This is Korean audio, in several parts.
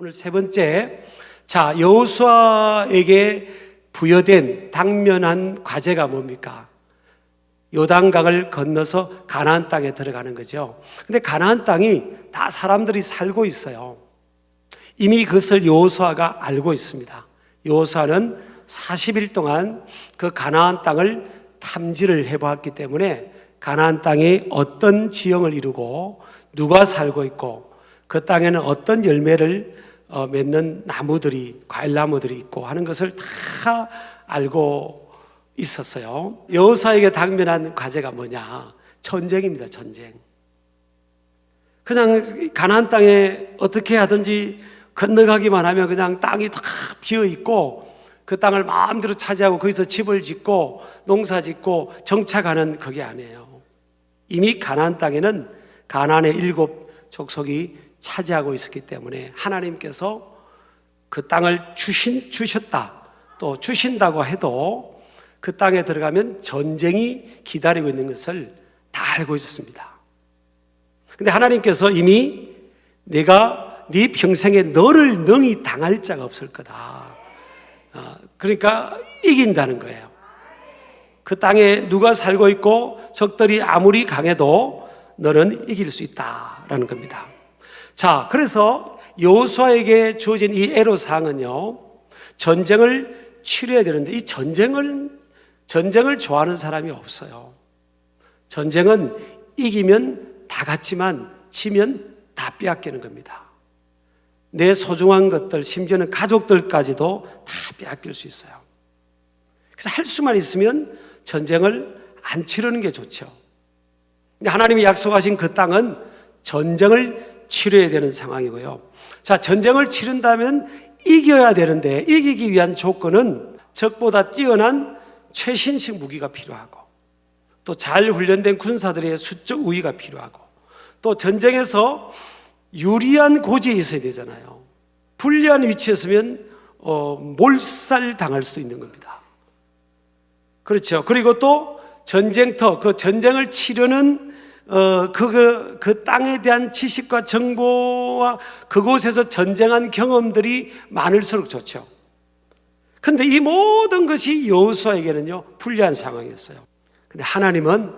오늘 세 번째, 여호수아에게 부여된 당면한 과제가 뭡니까? 요단강을 건너서 가나안 땅에 들어가는 거죠. 근데 가나안 땅이 다 사람들이 살고 있어요. 이미 그것을 여호수아가 알고 있습니다. 여호수아는 40일 동안 그 가나안 땅을 탐지를 해보았기 때문에 가나안 땅이 어떤 지형을 이루고 누가 살고 있고 그 땅에는 어떤 열매를 맺는 나무들이, 과일나무들이 있고 하는 것을 다 알고 있었어요. 여호수아에게 당면한 과제가 뭐냐? 전쟁입니다. 전쟁. 그냥 가나안 땅에 어떻게 하든지 건너가기만 하면 그냥 땅이 다 비어 있고 그 땅을 마음대로 차지하고 거기서 집을 짓고 농사 짓고 정착하는 그게 아니에요. 이미 가나안 땅에는 가나안의 7 족속이 차지하고 있었기 때문에 하나님께서 그 땅을 주셨다, 또 주신다고 해도 그 땅에 들어가면 전쟁이 기다리고 있는 것을 다 알고 있었습니다. 근데 하나님께서 이미 내가 네 평생에 너를 능히 당할 자가 없을 거다. 그러니까 이긴다는 거예요. 그 땅에 누가 살고 있고 적들이 아무리 강해도 너는 이길 수 있다라는 겁니다. 그래서 여호수아에게 주어진 이 애로사항은요, 전쟁을 치러야 되는데 이 전쟁을 좋아하는 사람이 없어요. 전쟁은 이기면 다 같지만 지면 다 빼앗기는 겁니다. 내 소중한 것들, 심지어는 가족들까지도 다 빼앗길 수 있어요. 그래서 할 수만 있으면 전쟁을 안 치르는 게 좋죠. 근데 하나님이 약속하신 그 땅은 전쟁을 치러야 되는 상황이고요. 전쟁을 치른다면 이겨야 되는데 이기기 위한 조건은 적보다 뛰어난 최신식 무기가 필요하고 또 잘 훈련된 군사들의 수적 우위가 필요하고 또 전쟁에서 유리한 고지에 있어야 되잖아요. 불리한 위치에 있으면 몰살당할 수 있는 겁니다. 그렇죠. 그리고 또 전쟁터, 그 전쟁을 치르는 그 땅에 대한 지식과 정보와 그곳에서 전쟁한 경험들이 많을수록 좋죠. 근데 이 모든 것이 여호수아에게는요, 불리한 상황이었어요. 근데 하나님은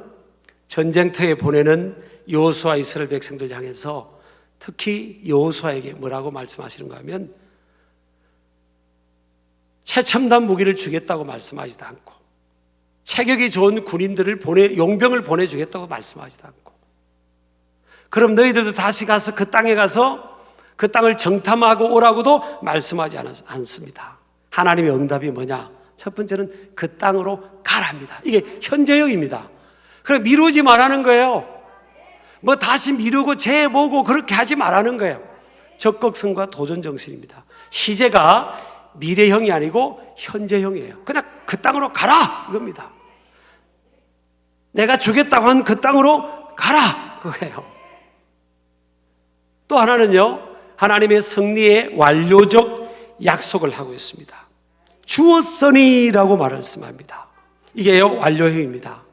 전쟁터에 보내는 여호수아 이스라엘 백성들 향해서 특히 여호수아에게 뭐라고 말씀하시는가 하면 최첨단 무기를 주겠다고 말씀하지도 않고 체격이 좋은 군인들을 용병을 보내주겠다고 말씀하지도 않고 그럼 너희들도 다시 가서 그 땅에 가서 그 땅을 정탐하고 오라고도 말씀하지 않습니다. 하나님의 응답이 뭐냐? 첫 번째는 그 땅으로 가랍니다. 이게 현재형입니다. 그럼 미루지 말라는 거예요. 뭐 다시 미루고 재보고 그렇게 하지 말라는 거예요. 적극성과 도전정신입니다. 시제가 미래형이 아니고 현재형이에요. 그냥 그 땅으로 가라 이겁니다. 내가 주겠다고 한 그 땅으로 가라 그거예요. 또 하나는요, 하나님의 승리의 완료적 약속을 하고 있습니다. 주었으니라고 말씀합니다. 이게요, 완료형입니다.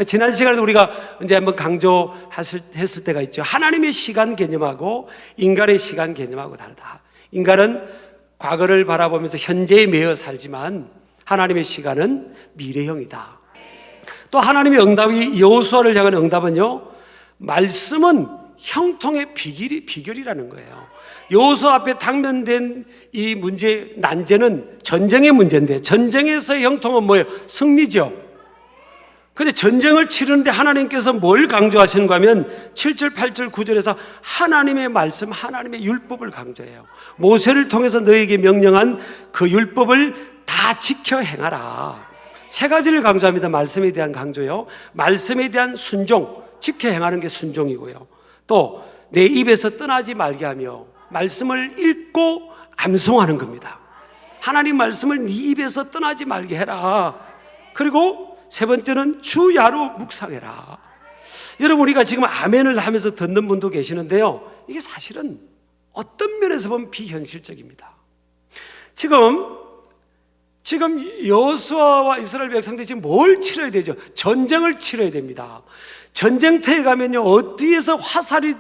지난 시간에도 우리가 이제 한번 강조했을 때가 있죠. 하나님의 시간 개념하고 인간의 시간 개념하고 다르다. 인간은 과거를 바라보면서 현재에 매여 살지만 하나님의 시간은 미래형이다. 또 하나님의 응답이 여호수아를 향한 응답은요, 말씀은 형통의 비결이라는 거예요. 여호수아 앞에 당면된 이 문제, 난제는 전쟁의 문제인데 전쟁에서의 형통은 뭐예요? 승리죠. 그런데 전쟁을 치르는데 하나님께서 뭘 강조하시는가 하면 7절, 8절, 9절에서 하나님의 말씀, 하나님의 율법을 강조해요. 모세를 통해서 너에게 명령한 그 율법을 다 지켜 행하라. 세 가지를 강조합니다. 말씀에 대한 강조요, 말씀에 대한 순종, 지켜 행하는 게 순종이고요, 또 내 입에서 떠나지 말게 하며 말씀을 읽고 암송하는 겁니다. 하나님 말씀을 네 입에서 떠나지 말게 해라. 그리고 세 번째는 주야로 묵상해라. 여러분, 우리가 지금 아멘을 하면서 듣는 분도 계시는데요, 이게 사실은 어떤 면에서 보면 비현실적입니다. 지금 여호수아와 이스라엘 백성들이 지금 뭘 치러야 되죠? 전쟁을 치러야 됩니다. 전쟁터에 가면요, 어디에서 화살이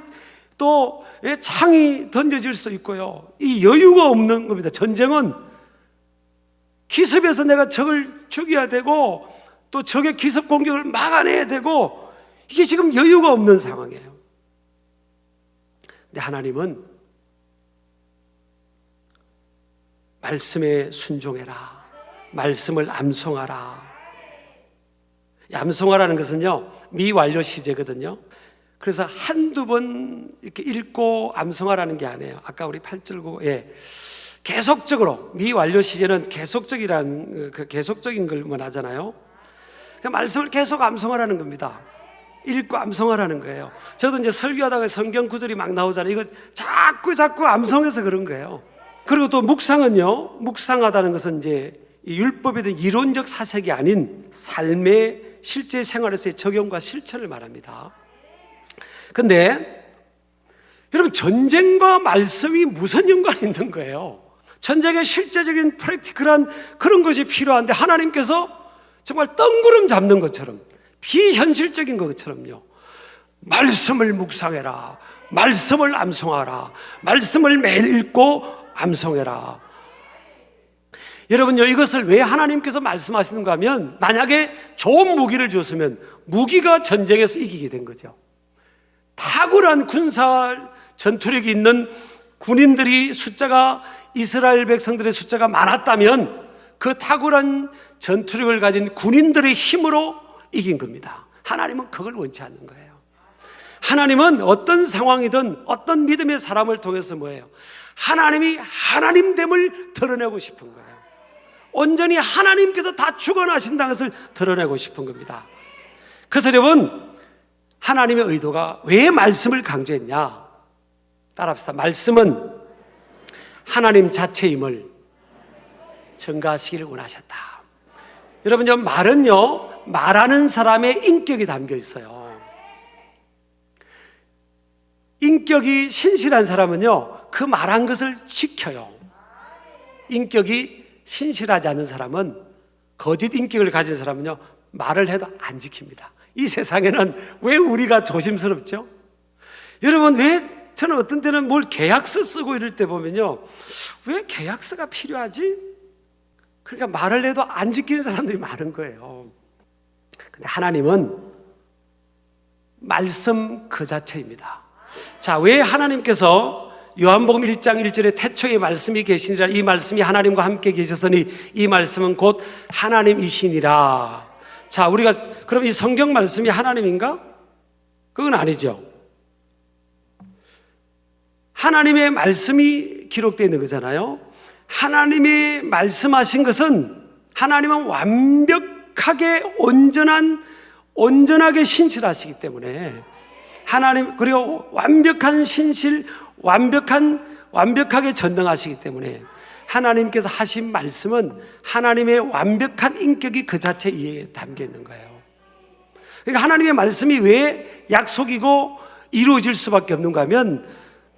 또 창이 던져질 수도 있고요. 이 여유가 없는 겁니다. 전쟁은 기습해서 내가 적을 죽여야 되고 또 적의 기습 공격을 막아내야 되고, 이게 지금 여유가 없는 상황이에요. 근데 하나님은 말씀에 순종해라, 말씀을 암송하라. 암송하라는 것은요, 미완료 시제거든요. 그래서 한두 번 이렇게 읽고 암송하라는 게 아니에요. 아까 우리 8절 9에 계속적으로, 미완료 시제는 계속적이라는, 그 계속적인 걸 원하잖아요. 그냥 말씀을 계속 암송하라는 겁니다. 읽고 암송하라는 거예요. 저도 이제 설교하다가 성경 구절이 막 나오잖아요. 이거 자꾸 암송해서 그런 거예요. 그리고 또 묵상은요, 묵상하다는 것은 이제 율법에 대한 이론적 사색이 아닌 삶의 실제 생활에서의 적용과 실천을 말합니다. 근데 여러분, 전쟁과 말씀이 무슨 연관이 있는 거예요? 전쟁에 실제적인 프랙티컬한 그런 것이 필요한데 하나님께서 정말 뜬구름 잡는 것처럼, 비현실적인 것처럼요, 말씀을 묵상해라, 말씀을 암송하라, 말씀을 매일 읽고 암송해라. 여러분요, 이것을 왜 하나님께서 말씀하시는가 하면, 만약에 좋은 무기를 줬으면 무기가 전쟁에서 이기게 된 거죠. 탁월한 군사 전투력이 있는 군인들이 숫자가, 이스라엘 백성들의 숫자가 많았다면 그 탁월한 전투력을 가진 군인들의 힘으로 이긴 겁니다. 하나님은 그걸 원치 않는 거예요. 하나님은 어떤 상황이든 어떤 믿음의 사람을 통해서 뭐예요? 하나님이 하나님됨을 드러내고 싶은 거예요. 온전히 하나님께서 다 주관하신다는 것을 드러내고 싶은 겁니다. 그래서 여러분, 하나님의 의도가 왜 말씀을 강조했냐? 따라합시다. 말씀은 하나님 자체임을 증가하시기를 원하셨다. 여러분요, 말은요, 말하는 사람의 인격이 담겨 있어요. 인격이 신실한 사람은요, 그 말한 것을 지켜요. 인격이 신실하지 않은 사람은, 거짓 인격을 가진 사람은요, 말을 해도 안 지킵니다. 이 세상에는 왜 우리가 조심스럽죠? 여러분, 왜 저는 어떤 때는 뭘 계약서 쓰고 이럴 때 보면요, 왜 계약서가 필요하지? 그러니까 말을 해도 안 지키는 사람들이 많은 거예요. 근데 하나님은 말씀 그 자체입니다. 자, 왜 하나님께서 요한복음 1장 1절에 태초에 말씀이 계시니라, 이 말씀이 하나님과 함께 계셨으니 이 말씀은 곧 하나님이시니라. 자, 우리가 그럼 이 성경 말씀이 하나님인가? 그건 아니죠. 하나님의 말씀이 기록되어 있는 거잖아요. 하나님이 말씀하신 것은, 하나님은 완벽하게 온전하게 신실하시기 때문에, 하나님, 그리고 완벽한 신실, 완벽하게 전능하시기 때문에 하나님께서 하신 말씀은 하나님의 완벽한 인격이 그 자체에 담겨 있는 거예요. 그러니까 하나님의 말씀이 왜 약속이고 이루어질 수밖에 없는가 하면,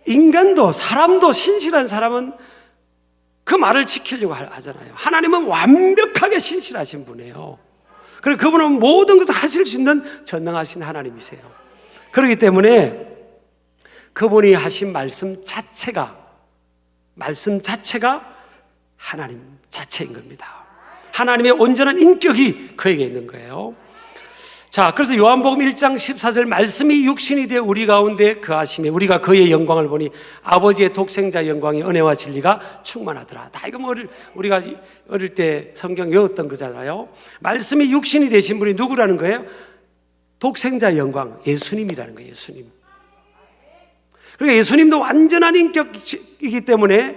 인간도, 사람도, 신실한 사람은 그 말을 지키려고 하잖아요. 하나님은 완벽하게 신실하신 분이에요. 그리고 그분은 모든 것을 하실 수 있는 전능하신 하나님이세요. 그렇기 때문에 그분이 하신 말씀 자체가 하나님 자체인 겁니다. 하나님의 온전한 인격이 그에게 있는 거예요. 자, 그래서 요한복음 1장 14절, 말씀이 육신이 되어 우리 가운데 거하시매 우리가 그의 영광을 보니 아버지의 독생자 영광의 은혜와 진리가 충만하더라. 다 이거 우리가 어릴 때 성경 외웠던 거잖아요. 말씀이 육신이 되신 분이 누구라는 거예요? 독생자 영광, 예수님이라는 거예요. 예수님. 그러니까 예수님도 완전한 인격이기 때문에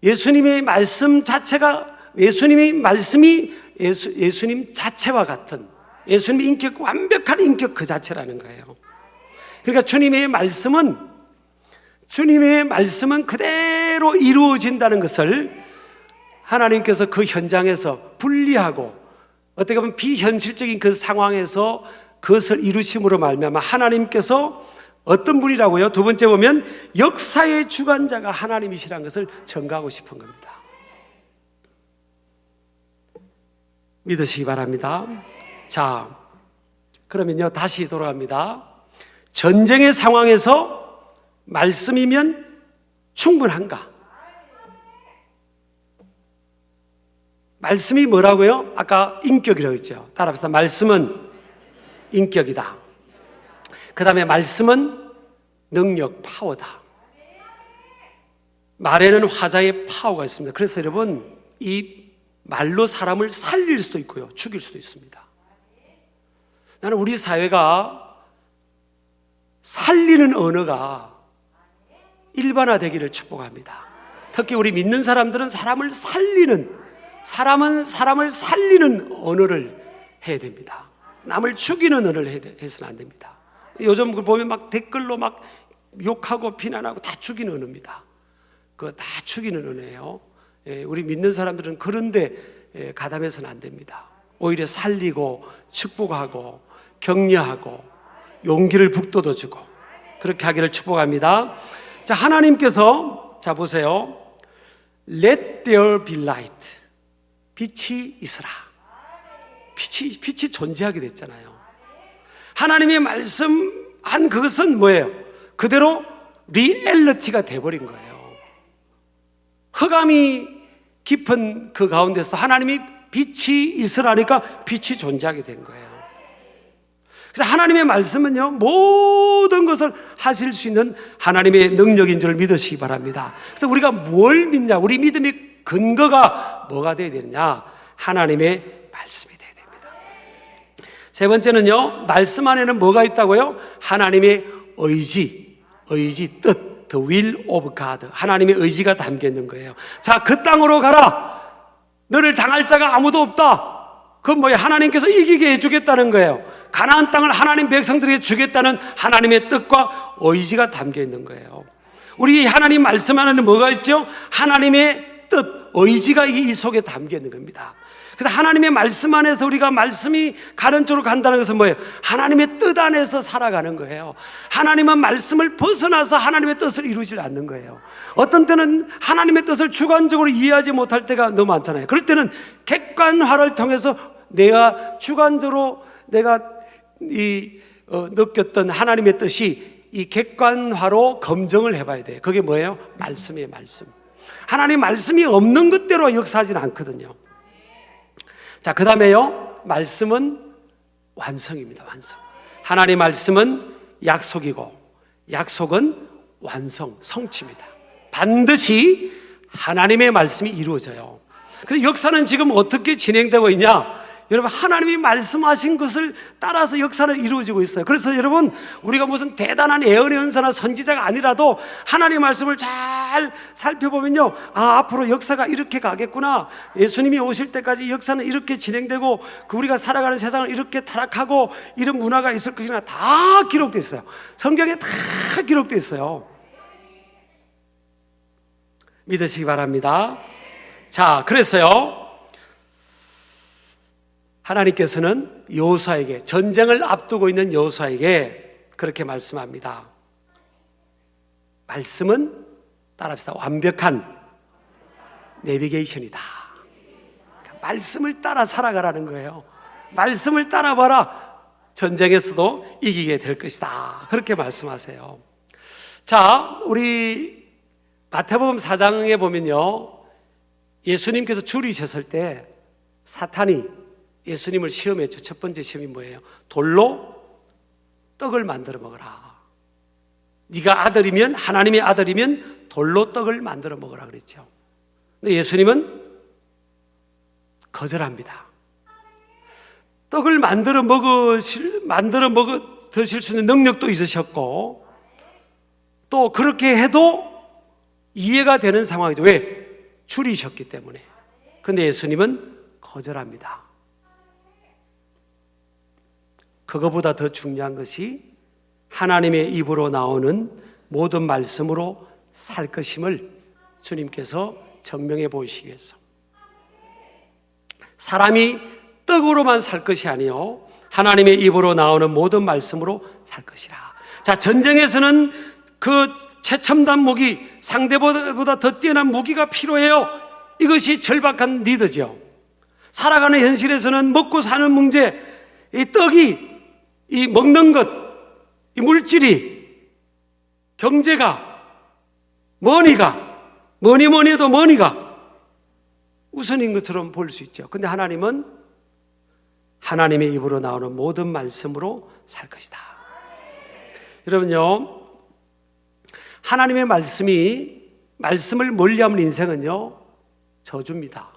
예수님의 말씀 자체가, 예수님의 말씀이 예수님 자체와 같은, 예수님의 인격, 완벽한 인격 그 자체라는 거예요. 그러니까 주님의 말씀은 그대로 이루어진다는 것을 하나님께서 그 현장에서 분리하고, 어떻게 보면 비현실적인 그 상황에서 그것을 이루심으로 말미암아 하나님께서 어떤 분이라고요? 두 번째 보면 역사의 주관자가 하나님이시라는 것을 증거하고 싶은 겁니다. 믿으시기 바랍니다. 자, 그러면요, 다시 돌아갑니다. 전쟁의 상황에서 말씀이면 충분한가? 말씀이 뭐라고요? 아까 인격이라고 했죠. 따라합시다. 말씀은 인격이다. 그 다음에 말씀은 능력, 파워다. 말에는 화자의 파워가 있습니다. 그래서 여러분, 이 말로 사람을 살릴 수도 있고요, 죽일 수도 있습니다. 나는 우리 사회가 살리는 언어가 일반화되기를 축복합니다. 특히 우리 믿는 사람들은 사람은 사람을 살리는 언어를 해야 됩니다. 남을 죽이는 언어를 해서는 안 됩니다. 요즘 보면 막 댓글로 막 욕하고 비난하고 다 죽이는 언어입니다. 그거 다 죽이는 언어예요. 우리 믿는 사람들은 그런데 가담해서는 안 됩니다. 오히려 살리고 축복하고 격려하고 용기를 북돋워주고 그렇게 하기를 축복합니다. 자, 하나님께서 자 보세요. Let there be light. 빛이 있으라. 빛이 존재하게 됐잖아요. 하나님의 말씀한 그것은 뭐예요? 그대로 리얼리티가 돼버린 거예요. 흑암이 깊은 그 가운데서 하나님이 빛이 있으라니까 빛이 존재하게 된 거예요. 그래서 하나님의 말씀은요, 모든 것을 하실 수 있는 하나님의 능력인 줄 믿으시기 바랍니다. 그래서 우리가 뭘 믿냐? 우리 믿음의 근거가 뭐가 되어야 되느냐? 하나님의 말씀이 되어야 됩니다. 세 번째는요, 말씀 안에는 뭐가 있다고요? 하나님의 의지, 뜻. The will of God. 하나님의 의지가 담겨 있는 거예요. 자, 그 땅으로 가라. 너를 당할 자가 아무도 없다. 그건 뭐예요? 하나님께서 이기게 해주겠다는 거예요. 가나안 땅을 하나님 백성들에게 주겠다는 하나님의 뜻과 의지가 담겨 있는 거예요. 우리 하나님 말씀 안에는 뭐가 있죠? 하나님의 뜻, 의지가 이 속에 담겨 있는 겁니다. 그래서 하나님의 말씀 안에서 우리가 말씀이 가는 쪽으로 간다는 것은 뭐예요? 하나님의 뜻 안에서 살아가는 거예요. 하나님은 말씀을 벗어나서 하나님의 뜻을 이루지 않는 거예요. 어떤 때는 하나님의 뜻을 주관적으로 이해하지 못할 때가 너무 많잖아요. 그럴 때는 객관화를 통해서 내가 주관적으로 느꼈던 하나님의 뜻이 이 객관화로 검증을 해봐야 돼요. 그게 뭐예요? 말씀이에요. 말씀. 하나님 말씀이 없는 것대로 역사하지는 않거든요. 자, 그 다음에요, 말씀은 완성입니다. 완성. 하나님 말씀은 약속이고 약속은 완성, 성취입니다. 반드시 하나님의 말씀이 이루어져요. 그래서 역사는 지금 어떻게 진행되고 있냐? 여러분, 하나님이 말씀하신 것을 따라서 역사는 이루어지고 있어요. 그래서 여러분, 우리가 무슨 대단한 예언의 은사나 선지자가 아니라도 하나님의 말씀을 잘 살펴보면요, 아, 앞으로 역사가 이렇게 가겠구나. 예수님이 오실 때까지 역사는 이렇게 진행되고 우리가 살아가는 세상은 이렇게 타락하고 이런 문화가 있을 것이나 다 기록되어 있어요. 성경에 다 기록되어 있어요. 믿으시기 바랍니다. 자, 그래서요, 하나님께서는 여호수아에게, 전쟁을 앞두고 있는 여호수아에게 그렇게 말씀합니다. 말씀은 따라합시다. 완벽한 내비게이션이다. 그러니까 말씀을 따라 살아가라는 거예요. 말씀을 따라봐라. 전쟁에서도 이기게 될 것이다. 그렇게 말씀하세요. 자, 우리 마태복음 4장에 보면요, 예수님께서 줄이셨을 때 사탄이 예수님을 시험했죠. 첫 번째 시험이 뭐예요? 돌로 떡을 만들어 먹어라. 네가 아들이면, 하나님의 아들이면 돌로 떡을 만들어 먹으라 그랬죠. 근데 예수님은 거절합니다. 떡을 만들어 드실 수 있는 능력도 있으셨고, 또 그렇게 해도 이해가 되는 상황이죠. 왜? 줄이셨기 때문에. 근데 예수님은 거절합니다. 그거보다 더 중요한 것이 하나님의 입으로 나오는 모든 말씀으로 살 것임을 주님께서 증명해 보이시기 위해서. 사람이 떡으로만 살 것이 아니요, 하나님의 입으로 나오는 모든 말씀으로 살 것이라. 자, 전쟁에서는 그 최첨단 무기, 상대보다 더 뛰어난 무기가 필요해요. 이것이 절박한 리더죠. 살아가는 현실에서는 먹고 사는 문제, 이 떡이, 이 먹는 것, 이 물질이 경제가, 뭐니 해도 머니가 우선인 것처럼 볼 수 있죠. 근데 하나님은 하나님의 입으로 나오는 모든 말씀으로 살 것이다. 여러분요, 하나님의 말씀을 멀리하면 인생은요 저주입니다.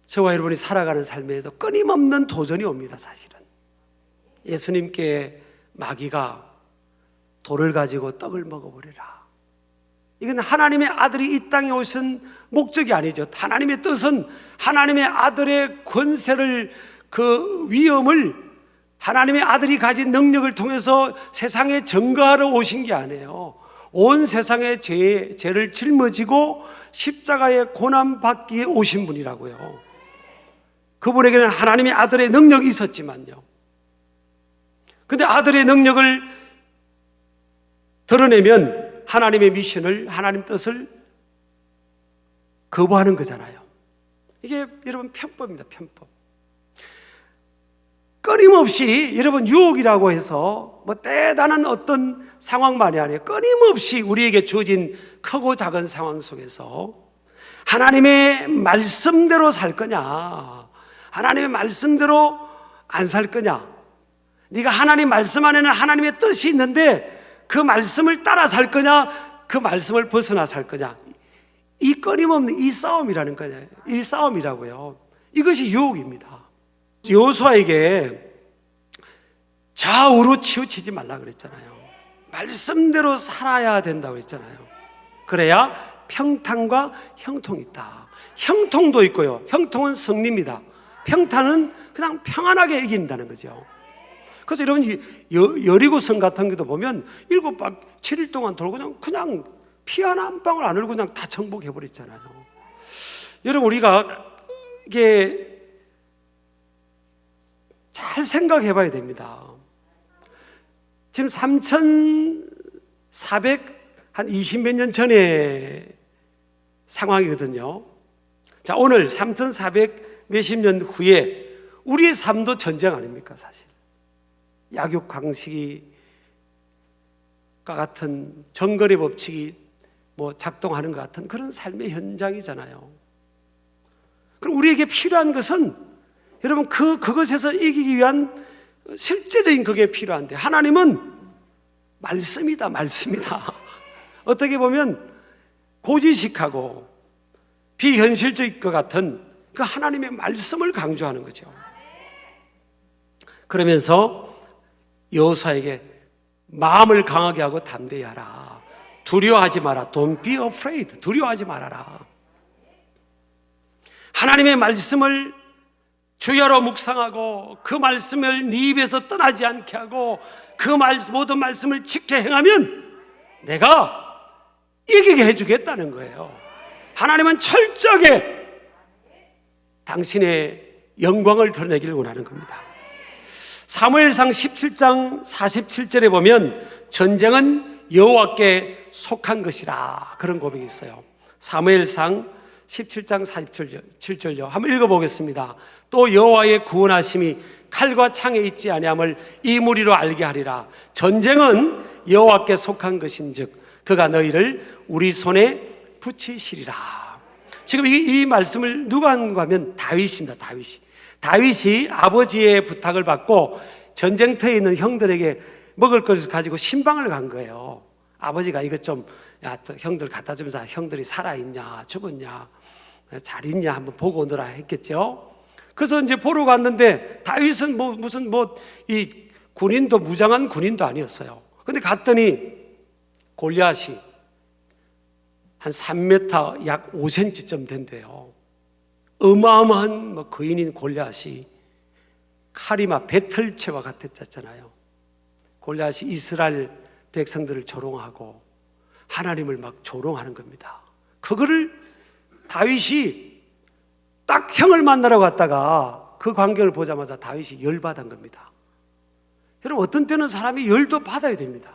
저와 여러분이 살아가는 삶에도 끊임없는 도전이 옵니다. 사실은 예수님께 마귀가 돌을 가지고 떡을 먹어버리라, 이건 하나님의 아들이 이 땅에 오신 목적이 아니죠. 하나님의 뜻은 하나님의 아들의 권세를, 그 위엄을 하나님의 아들이 가진 능력을 통해서 세상에 증거하러 오신 게 아니에요. 온 세상의 죄를 짊어지고 십자가에 고난받기에 위해 오신 분이라고요. 그분에게는 하나님의 아들의 능력이 있었지만요, 근데 아들의 능력을 드러내면 하나님의 미션을, 하나님 뜻을 거부하는 거잖아요. 이게 여러분 편법입니다. 편법. 끊임없이 여러분 유혹이라고 해서 뭐 대단한 어떤 상황만이 아니에요. 끊임없이 우리에게 주어진 크고 작은 상황 속에서 하나님의 말씀대로 살 거냐, 하나님의 말씀대로 안 살 거냐, 네가 하나님 말씀 안에는 하나님의 뜻이 있는데 그 말씀을 따라 살 거냐, 그 말씀을 벗어나 살 거냐, 이 끊임없는 이 싸움이라는 거예요. 이 싸움이라고요. 이것이 유혹입니다. 여호수아에게 좌우로 치우치지 말라 그랬잖아요. 말씀대로 살아야 된다고 그랬잖아요. 그래야 평탄과 형통이 있다. 형통도 있고요, 형통은 승리입니다. 평탄은 그냥 평안하게 이긴다는 거죠. 그래서 여러분 여리고성 같은 것도 보면 7일 동안 돌고 그냥 피 하나 한 방울 안 흘고 그냥 다 정복해 버렸잖아요. 여러분 우리가 이게 잘 생각해 봐야 됩니다. 지금 3,420몇 년 전의 상황이거든요. 자, 오늘 3,400 몇십 년 후에 우리의 삶도 전쟁 아닙니까? 사실 약육강식과 같은 정거래 법칙이 뭐 작동하는 것 같은 그런 삶의 현장이잖아요. 그럼 우리에게 필요한 것은 여러분 그것에서 이기기 위한 실제적인 그게 필요한데, 하나님은 말씀이다. 어떻게 보면 고지식하고 비현실적일 것 같은 그 하나님의 말씀을 강조하는 거죠. 그러면서 여호수아에게 마음을 강하게 하고 담대히 하라. 두려워하지 마라. Don't be afraid. 두려워하지 말아라. 하나님의 말씀을 주야로 묵상하고 그 말씀을 네 입에서 떠나지 않게 하고 그 모든 말씀을 지켜 행하면 내가 이기게 해주겠다는 거예요. 하나님은 철저하게 당신의 영광을 드러내기를 원하는 겁니다. 사무엘상 17장 47절에 보면 전쟁은 여호와께 속한 것이라, 그런 고백이 있어요. 사무엘상 17장 47절요. 한번 읽어보겠습니다. 또 여호와의 구원하심이 칼과 창에 있지 아니함을 이 무리로 알게 하리라. 전쟁은 여호와께 속한 것인즉 그가 너희를 우리 손에 붙이시리라. 지금 이 말씀을 누가 하는가 하면 다윗입니다. 다윗이 아버지의 부탁을 받고 전쟁터에 있는 형들에게 먹을 것을 가지고 신방을 간 거예요. 아버지가 이것 좀, 야, 형들 갖다 주면서 형들이 살아있냐 죽었냐 잘 있냐 한번 보고 오너라 했겠죠. 그래서 이제 보러 갔는데 다윗은 이 군인도, 무장한 군인도 아니었어요. 근데 갔더니 골리앗이 한 3m 약 5cm쯤 된대요. 어마어마한 거인인 골리앗이 칼이 막 배틀채와 같았잖아요. 골리앗이 이스라엘 백성들을 조롱하고 하나님을 막 조롱하는 겁니다. 그거를 다윗이 딱 형을 만나러 갔다가 그 광경을 보자마자 다윗이 열받은 겁니다. 여러분, 어떤 때는 사람이 열도 받아야 됩니다.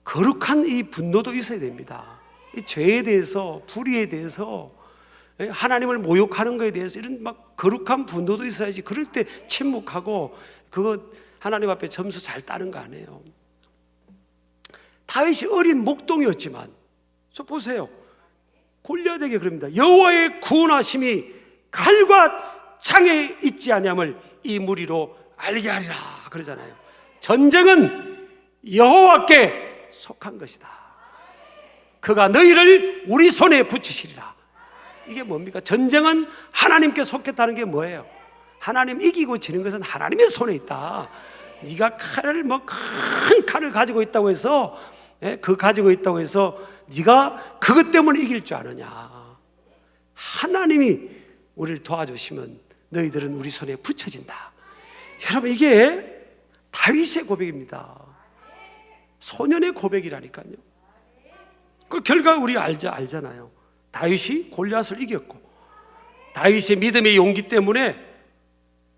거룩한 이 분노도 있어야 됩니다. 이 죄에 대해서, 불의에 대해서, 하나님을 모욕하는 것에 대해서 이런 막 거룩한 분노도 있어야지. 그럴 때 침묵하고 그거 하나님 앞에 점수 잘 따는 거 아니에요. 다윗이 어린 목동이었지만, 저 보세요, 골리앗에게 그럽니다. 여호와의 구원하심이 칼과 창에 있지 아니함을 이 무리로 알게 하리라 그러잖아요. 전쟁은 여호와께 속한 것이다. 그가 너희를 우리 손에 붙이시리라. 이게 뭡니까? 전쟁은 하나님께 속했다는 게 뭐예요? 하나님 이기고 지는 것은 하나님의 손에 있다. 네가 칼을 큰 칼을 가지고 있다고 해서 가지고 있다고 해서 네가 그것 때문에 이길 줄 아느냐? 하나님이 우리를 도와주시면 너희들은 우리 손에 붙여진다. 여러분, 이게 다윗의 고백입니다. 소년의 고백이라니까요. 그 결과 우리가 알잖아요. 다윗이 골리앗을 이겼고, 다윗의 믿음의 용기 때문에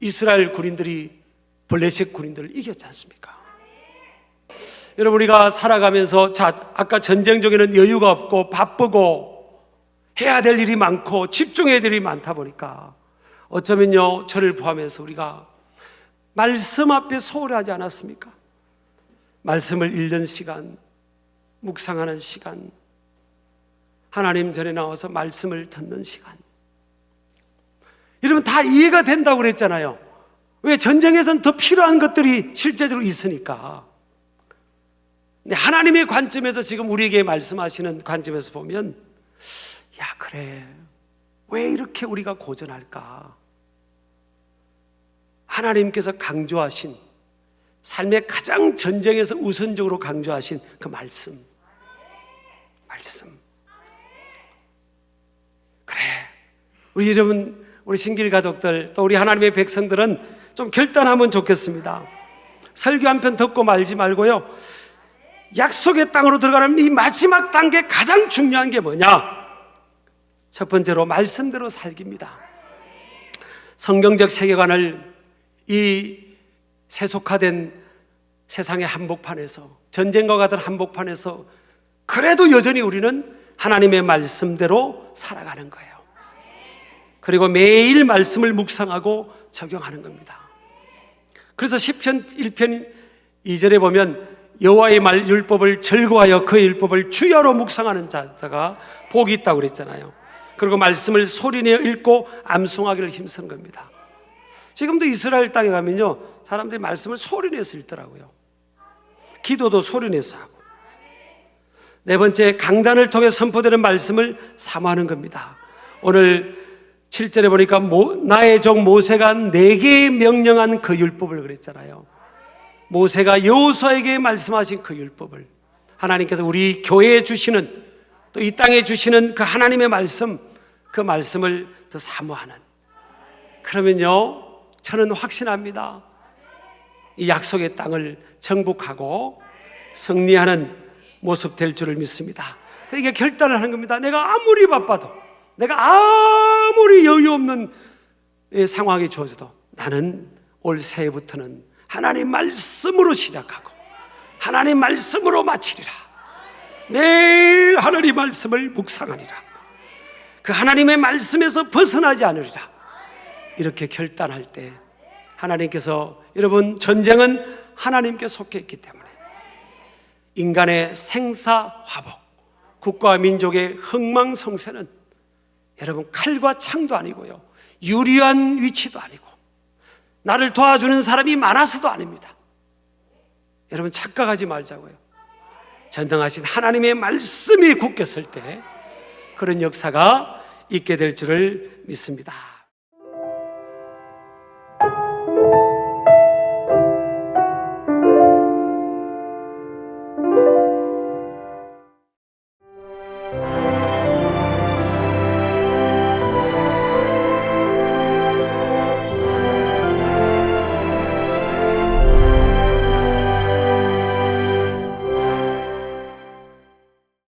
이스라엘 군인들이 블레셋 군인들을 이겼지 않습니까? 여러분, 우리가 살아가면서 아까 전쟁 중에는 여유가 없고 바쁘고 해야 될 일이 많고 집중해야 될 일이 많다 보니까 어쩌면요, 저를 포함해서 우리가 말씀 앞에 소홀하지 않았습니까? 말씀을 읽는 시간, 묵상하는 시간, 하나님 전에 나와서 말씀을 듣는 시간, 여러분 다 이해가 된다고 그랬잖아요. 왜? 전쟁에서는 더 필요한 것들이 실제적으로 있으니까. 하나님의 관점에서 지금 우리에게 말씀하시는 관점에서 보면, 야, 그래, 왜 이렇게 우리가 고전할까? 하나님께서 강조하신, 삶의 가장 전쟁에서 우선적으로 강조하신 그 말씀. 그래, 우리 여러분, 우리 신길 가족들, 또 우리 하나님의 백성들은 좀 결단하면 좋겠습니다. 설교 한 편 듣고 말지 말고요, 약속의 땅으로 들어가는 이 마지막 단계 가장 중요한 게 뭐냐? 첫 번째로 말씀대로 살기입니다. 성경적 세계관을 이 세속화된 세상의 한복판에서, 전쟁과 같은 한복판에서 그래도 여전히 우리는 하나님의 말씀대로 살아가는 거예요. 그리고 매일 말씀을 묵상하고 적용하는 겁니다. 그래서 시편 1편 2절에 보면 여호와의 말 율법을 즐거워하여 그의 율법을 주야로 묵상하는 자가 복이 있다고 그랬잖아요. 그리고 말씀을 소리내어 읽고 암송하기를 힘쓰는 겁니다. 지금도 이스라엘 땅에 가면요, 사람들이 말씀을 소리내서 읽더라고요. 기도도 소리내서 하고. 네 번째, 강단을 통해 선포되는 말씀을 사모하는 겁니다. 오늘 7절에 보니까 나의 종 모세가 내게 명령한 그 율법을 그랬잖아요. 모세가 여호수아에게 말씀하신 그 율법을 하나님께서 우리 교회에 주시는, 또 이 땅에 주시는 그 하나님의 말씀, 그 말씀을 더 사모하는, 그러면요, 저는 확신합니다. 이 약속의 땅을 정복하고 승리하는 모습 될 줄을 믿습니다. 그러니까 결단을 하는 겁니다. 내가 아무리 바빠도, 내가 아무리 여유 없는 상황이 주어져도 나는 올 새해부터는 하나님 말씀으로 시작하고 하나님 말씀으로 마치리라. 매일 하나님 말씀을 묵상하리라. 그 하나님의 말씀에서 벗어나지 않으리라. 이렇게 결단할 때 하나님께서, 여러분, 전쟁은 하나님께 속해 있기 때문에 인간의 생사화복, 국가와 민족의 흥망성쇠는 여러분 칼과 창도 아니고요, 유리한 위치도 아니고 나를 도와주는 사람이 많아서도 아닙니다. 여러분, 착각하지 말자고요. 전능하신 하나님의 말씀이 굳게 설 때 그런 역사가 있게 될 줄을 믿습니다.